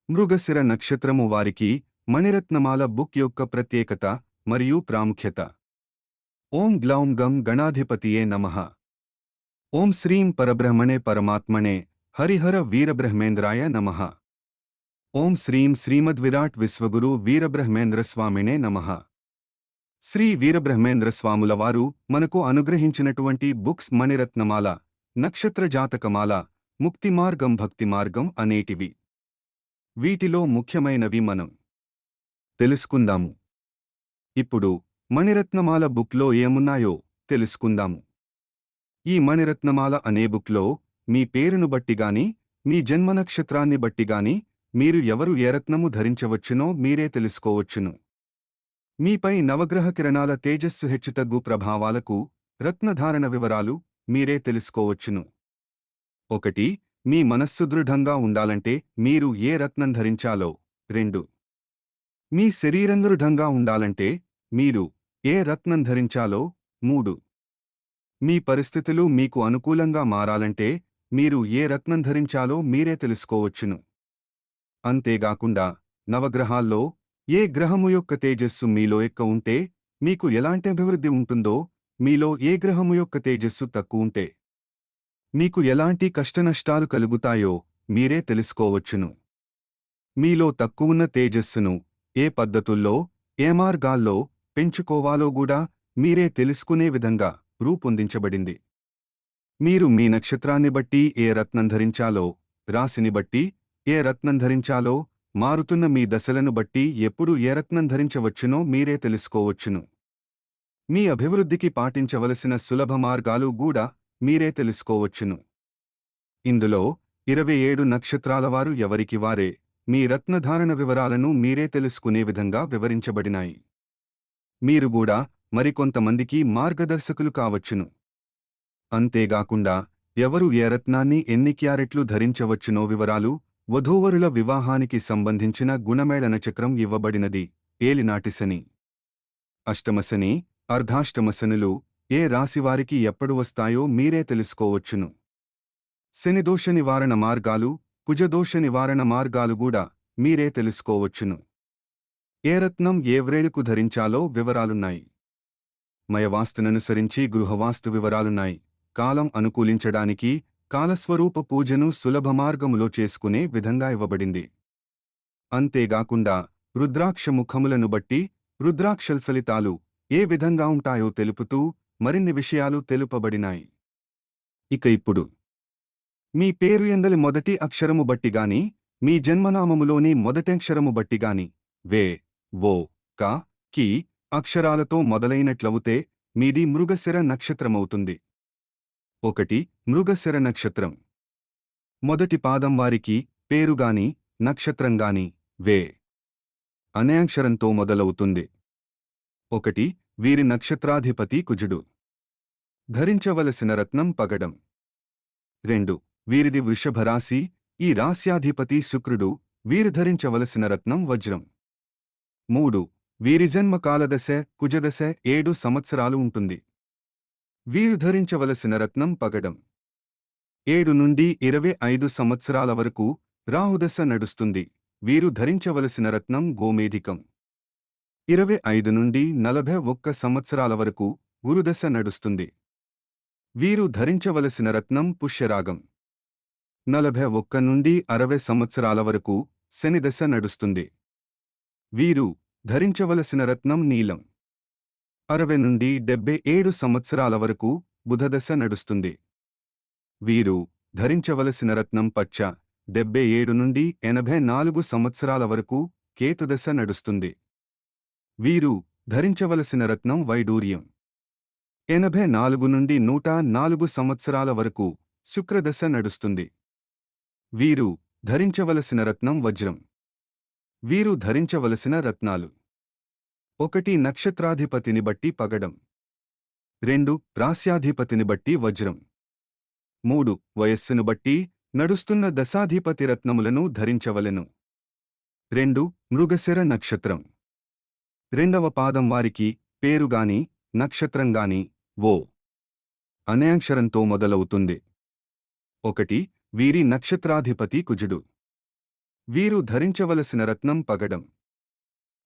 మృగశిర నక్షత్రము వారికి మణిరత్నమాల బుక్ యొక్క ప్రత్యేకత మరియు ప్రాముఖ్యత. ఓం గ్లౌం గం గణాధిపతియే నమః. ఓం శ్రీం పరబ్రహ్మణే పరమాత్మనే హరిహర వీరబ్రహ్మేంద్రాయ నమః. ఓం శ్రీం శ్రీమద్విరాట్ విశ్వగురు వీరబ్రహ్మేంద్రస్వామినే నమః. శ్రీ వీరబ్రహ్మేంద్రస్వాములవారు మనకు అనుగ్రహించినటువంటి బుక్స్ మణిరత్నమాల, నక్షత్ర జాతకమాల, ముక్తిమార్గం, భక్తిమార్గం అనేటివి. వీటిలో ముఖ్యమైనవి మనం తెలుసుకుందాము. ఇప్పుడు మణిరత్నమాల బుక్లో ఏమున్నాయో తెలుసుకుందాము. ఈ మణిరత్నమాల అనే బుక్లో మీ పేరును బట్టిగాని, మీ జన్మనక్షత్రాన్ని బట్టిగాని మీరు ఎవరు ఏ రత్నము ధరించవచ్చునో మీరే తెలుసుకోవచ్చును. మీపై నవగ్రహ కిరణాల తేజస్సు హెచ్చుతగ్గు ప్రభావాలకు రత్నధారణ వివరాలు మీరే తెలుసుకోవచ్చును. 1. మీ మనస్సు దృఢంగా ఉండాలంటే మీరు ఏ రత్నం ధరించాలో. 2. మీ శరీరం దృఢంగా ఉండాలంటే మీరు ఏ రత్నం ధరించాలో. 3. మీ పరిస్థితులు మీకు అనుకూలంగా మారాలంటే మీరు ఏ రత్నం ధరించాలో మీరే తెలుసుకోవచ్చును. అంతేగాకుండా నవగ్రహాల్లో ఏ గ్రహము యొక్క తేజస్సు మీలో ఎక్కువ ఉంటే మీకు ఎలాంటి అభివృద్ధి ఉంటుందో, మీలో ఏ గ్రహము యొక్క తేజస్సు తక్కువ ఉంటే మీకు ఎలాంటి కష్టనష్టాలు కలుగుతాయో మీరే తెలుసుకోవచ్చును. మీలో తక్కువున్న తేజస్సును ఏ పద్ధతుల్లో, ఏ మార్గాల్లో పెంచుకోవాలో కూడా మీరే తెలుసుకునే విధంగా రూపొందించబడింది. మీరు మీ నక్షత్రాన్ని బట్టి ఏ రత్నం ధరించాలో, రాశిని బట్టి ఏ రత్నం ధరించాలో, మారుతున్న మీ దశలను బట్టి ఎప్పుడు ఏ రత్నం ధరించవచ్చునో మీరే తెలుసుకోవచ్చును. మీ అభివృద్ధికి పాటించవలసిన సులభ మార్గాలు కూడా మీరే తెలుసుకోవచ్చును. ఇందులో 27 నక్షత్రాలవారు ఎవరికి వారే మీ రత్నధారణ వివరాలను మీరే తెలుసుకునే విధంగా వివరించబడినాయి. మీరు కూడా మరికొంతమందికి మార్గదర్శకులు కావచ్చును. అంతేగాకుండా ఎవరు ఏ రత్నాన్ని ఎన్ని క్యారెట్లు ధరించవచ్చునో వివరాలు, వధూవరుల వివాహానికి సంబంధించిన గుణమేళన చక్రం ఇవ్వబడినది. ఏలినాటి శని, అష్టమశని, అర్ధాష్టమశనులు ఏ రాశివారికి ఎప్పుడు వస్తాయో మీరే తెలుసుకోవచ్చును. శనిదోష నివారణ మార్గాలు, కుజదోష నివారణ మార్గాలు కూడా మీరే తెలుసుకోవచ్చును. ఏ రత్నం ఏ వ్రేలుకు ధరించాలో వివరాలున్నాయి. మయవాస్తుననుసరించి గృహవాస్తు వివరాలున్నాయి. కాలం అనుకూలించడానికి కాలస్వరూప పూజను సులభ మార్గములో చేసుకునే విధంగా ఇవ్వబడింది. అంతేగాకుండా రుద్రాక్ష ముఖములను బట్టి రుద్రాక్షల్ఫలితాలు ఏ విధంగా ఉంటాయో తెలుపుతూ మరిన్ని విషయాలు తెలుపబడినాయి. ఇక ఇప్పుడు మీ పేరు ఎందలి మొదటి అక్షరము బట్టిగాని, మీ జన్మనామములోని మొదటక్షరము బట్టిగాని వే, వో, క, కి అక్షరాలతో మొదలైనట్లవుతే మీది మృగశిర నక్షత్రమవుతుంది. 1. మృగశిర నక్షత్రం. మొదటి పాదం వారికి పేరుగాని, నక్షత్రంగాని వే అనే అక్షరంతో మొదలవుతుంది. 1. వీరి నక్షత్రాధిపతి కుజుడు. ధరించవలసిన రత్నం పగడం. 2. వీరిది వృషభరాశి. ఈ రాశ్యాధిపతి శుక్రుడు. వీరు ధరించవలసిన రత్నం వజ్రం. 3. వీరి జన్మకాలదశ కుజదశ 7 సంవత్సరాలు ఉంటుంది. వీరు ధరించవలసిన రత్నం పగడం. 7 నుండి 25 సంవత్సరాల వరకు రాహుదశ నడుస్తుంది. వీరు ధరించవలసిన రత్నం గోమేధికం. 25 నుండి 41 సంవత్సరాల వరకు గురుదశ నడుస్తుంది. వీరు ధరించవలసిన రత్నం పుష్యరాగం. 41 నుండి 60 సంవత్సరాల వరకు శనిదశ నడుస్తుంది. వీరు ధరించవలసిన రత్నం నీలం. 60 నుండి 77 సంవత్సరాల వరకు బుధదశ నడుస్తుంది. వీరు ధరించవలసిన రత్నం పచ్చ. 77 నుండి 84 సంవత్సరాల వరకు కేతుదశ నడుస్తుంది. వీరు ధరించవలసిన రత్నం వైడూర్యం. 84 నుండి 104 సంవత్సరాల వరకు శుక్రదశ నడుస్తుంది. వీరు ధరించవలసిన రత్నం వజ్రం. వీరు ధరించవలసిన రత్నాలు: 1. నక్షత్రాధిపతిని బట్టి పగడం. 2. రాస్యాధిపతిని బట్టి వజ్రం. 3. వయస్సును బట్టి నడుస్తున్న దశాధిపతి రత్నములను ధరించవలెను. 2. మృగశిర నక్షత్రం. 2వ పాదం వారికి పేరుగాని, నక్షత్రంగాని ఓ అనే అక్షరంతో మొదలవుతుంది. 1. వీరి నక్షత్రాధిపతి కుజుడు. వీరు ధరించవలసిన రత్నం పగడం.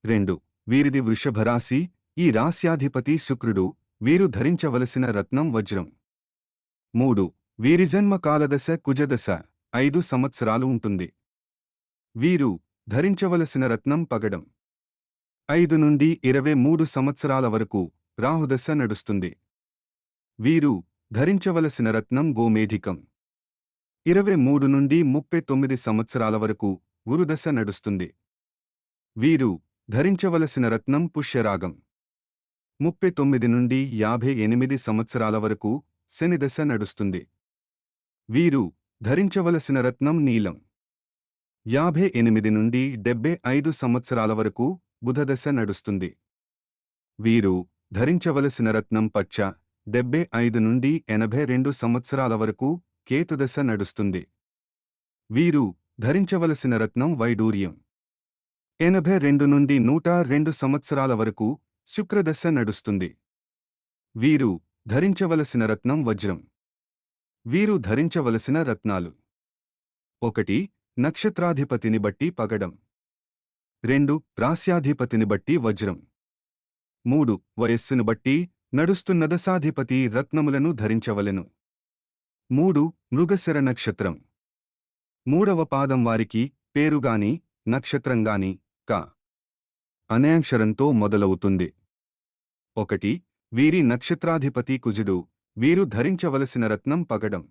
2. వీరిది వృషభరాశి, ఈ రాశ్యాధిపతి శుక్రుడు, వీరు ధరించవలసిన రత్నం వజ్రం. 3. వీరి జన్మ కాలదశ కుజదశ 5 సంవత్సరాలు ఉంటుంది. వీరు ధరించవలసిన రత్నం పగడం. 5 నుండి 23 సంవత్సరాల వరకు రాహుదశ నడుస్తుంది. వీరు ధరించవలసిన రత్నం గోమేధికం. 23 నుండి 39 సంవత్సరాల వరకు గురుదశ నడుస్తుంది. వీరు ధరించవలసిన రత్నం పుష్యరాగం. 39 నుండి 58 సంవత్సరాల వరకు శనిదశ నడుస్తుంది. వీరు ధరించవలసిన రత్నం నీలం. 58 నుండి 75 సంవత్సరాల వరకు బుధదశ నడుస్తుంది. వీరు ధరించవలసిన రత్నం పచ్చ. 75 నుండి 82 సంవత్సరాల వరకు కేతుదశ నడుస్తుంది. వీరు ధరించవలసిన రత్నం వైడూర్యం. 82 నుండి 102 సంవత్సరాల వరకు శుక్రదశ నడుస్తుంది. వీరు ధరించవలసిన రత్నం వజ్రం. వీరు ధరించవలసిన రత్నాలు: 1. నక్షత్రాధిపతిని బట్టి పగడం. 2. రాశ్యాధిపతిని బట్టి వజ్రం. 3. వయస్సును బట్టి నడుస్తున్న దశాధిపతి రత్నములను ధరించవలెను. 3. మృగశిర నక్షత్రం. 3వ పాదం వారికి పేరుగాని నక్షత్రంగాని క అనే అక్షరంతో మొదలవుతుంది. 1. వీరి నక్షత్రాధిపతి కుజుడు, వీరు ధరించవలసిన రత్నం పగడం.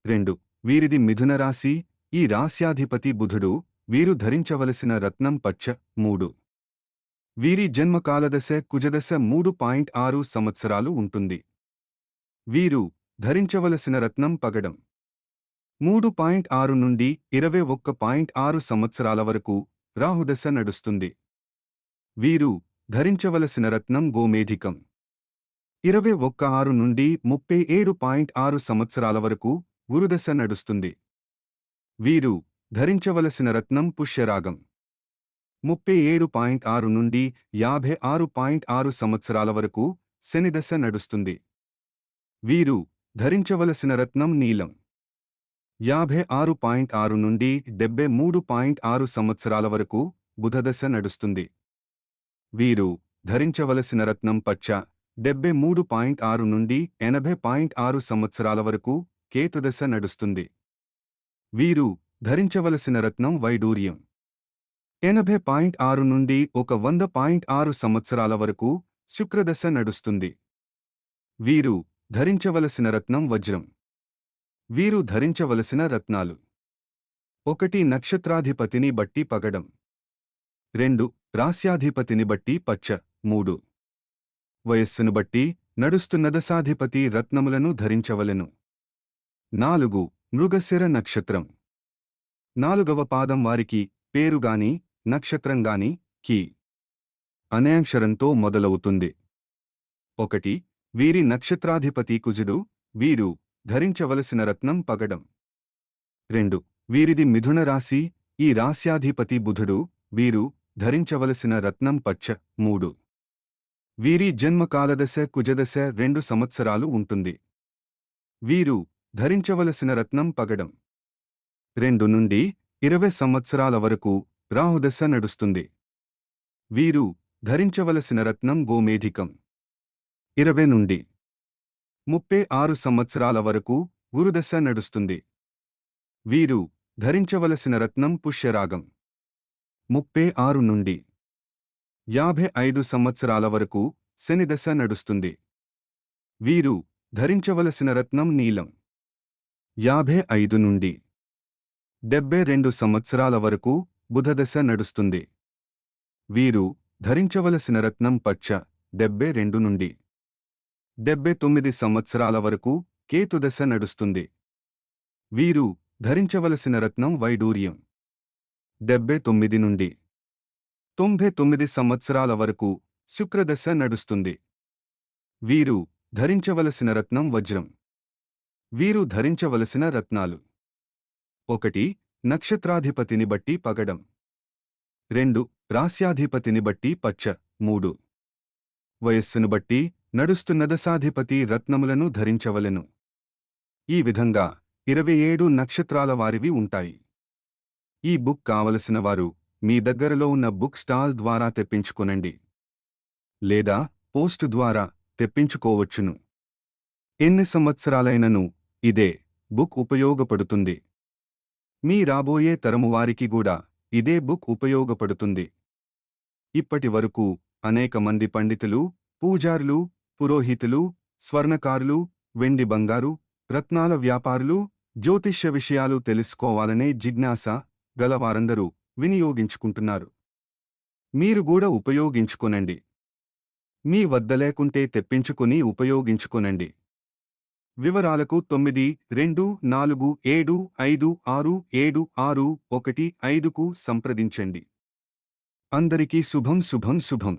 2. వీరిది మిథున రాశి, ఈ రాశ్యాధిపతి బుధుడు, వీరు ధరించవలసిన రత్నం పచ్చ. 3. వీరి జన్మకాలదశ కుజదశ 3.6 సంవత్సరాలు ఉంటుంది. వీరు ధరించవలసిన రత్నం పగడం. 3.6 నుండి 21.6 సంవత్సరాల వరకు రాహుదశ నడుస్తుంది. వీరు ధరించవలసిన రత్నం గోమేధికం. 21.6 నుండి 37.6 సంవత్సరాల వరకు గురుదశ నడుస్తుంది. వీరు ధరించవలసిన రత్నం పుష్యరాగం. 37.6 నుండి 56.6 సంవత్సరాల వరకు శనిదశ నడుస్తుంది. వీరు ధరించవలసిన రత్నం నీలం. 56.6 నుండి 73.6 సంవత్సరాల వరకు బుధదశ నడుస్తుంది. వీరు ధరించవలసిన రత్నం పచ్చ. 73.6 నుండి 80.6 సంవత్సరాల వరకు కేతుదశ నడుస్తుంది. వీరు ధరించవలసిన రత్నం వైడూర్యం. 80.6 నుండి 100.6 సంవత్సరాల వరకు శుక్రదశ నడుస్తుంది. వీరు ధరించవలసిన రత్నం వజ్రం. వీరు ధరించవలసిన రత్నాలు: 1. నక్షత్రాధిపతిని బట్టి పగడం. 2. రాశ్యాధిపతిని బట్టి పచ్చ. 3. వయస్సును బట్టి నడుస్తున్న దశాధిపతి రత్నములను ధరించవలెను. 4. మృగశిర నక్షత్రం. 4వ పాదం వారికి పేరుగాని నక్షత్రంగాని కి అనే అక్షరంతో మొదలవుతుంది. 1. వీరి నక్షత్రాధిపతి కుజుడు, వీరు ధరించవలసిన రత్నం పగడం. 2. వీరిది మిథున రాశి, ఈ రాశ్యాధిపతి బుధుడు, వీరు ధరించవలసిన రత్నం పచ్చ. 3. వీరి జన్మకాలదశ కుజదశ 2 సంవత్సరాలు ఉంటుంది. వీరు ధరించవలసిన రత్నం పగడం. 2 నుండి 20 సంవత్సరాల వరకు రాహుదశ నడుస్తుంది. వీరు ధరించవలసిన రత్నం గోమేధికం. 20 నుండి 36 సంవత్సరాల వరకు గురుదశ నడుస్తుంది. వీరు ధరించవలసిన రత్నం పుష్యరాగం. 36 నుండి 55 సంవత్సరాల వరకు శనిదశ నడుస్తుంది. వీరు ధరించవలసిన రత్నం నీలం. 55 నుండి 72 సంవత్సరాల వరకు బుధదశ నడుస్తుంది. వీరు ధరించవలసిన రత్నం పచ్చ. 72 నుండి 79 సంవత్సరాల వరకు కేతుదశ నడుస్తుంది. వీరు ధరించవలసిన రత్నం వైడూర్యం. 79 నుండి 99 సంవత్సరాల వరకు శుక్రదశ నడుస్తుంది. వీరు ధరించవలసిన రత్నం వజ్రం. వీరు ధరించవలసిన రత్నాలు: 1. నక్షత్రాధిపతిని బట్టి పగడం. 2. రాశ్యాధిపతిని బట్టి పచ్చ. 3. వయస్సును బట్టి నడుస్తున్న దశాధిపతి రత్నములను ధరించవలెను. ఈ విధంగా 27 నక్షత్రాల వారివి ఉంటాయి. ఈ బుక్ కావలసిన వారు మీ దగ్గరలో ఉన్న బుక్ స్టాల్ ద్వారా తెప్పించుకొనండి లేదా పోస్టు ద్వారా తెప్పించుకోవచ్చును. ఎన్ని సంవత్సరాలైనను ఇదే బుక్ ఉపయోగపడుతుంది. మీ రాబోయే తరము వారికి కూడా ఇదే బుక్ ఉపయోగపడుతుంది. ఇప్పటి వరకు అనేక మంది పండితులు, పూజారులు, పురోహితులు, స్వర్ణకారులు, వెండి బంగారు, రత్నాల వ్యాపారులు, జ్యోతిష్య విషయాలు తెలుసుకోవాలనే జిజ్ఞాస గలవారందరూ వినియోగించుకుంటున్నారు. మీరు కూడా ఉపయోగించుకొనండి. మీ వద్ద లేకుంటే తెప్పించుకుని ఉపయోగించుకొనండి. వివరాలకు 9247567615కు సంప్రదించండి. అందరికీ శుభం శుభం శుభం.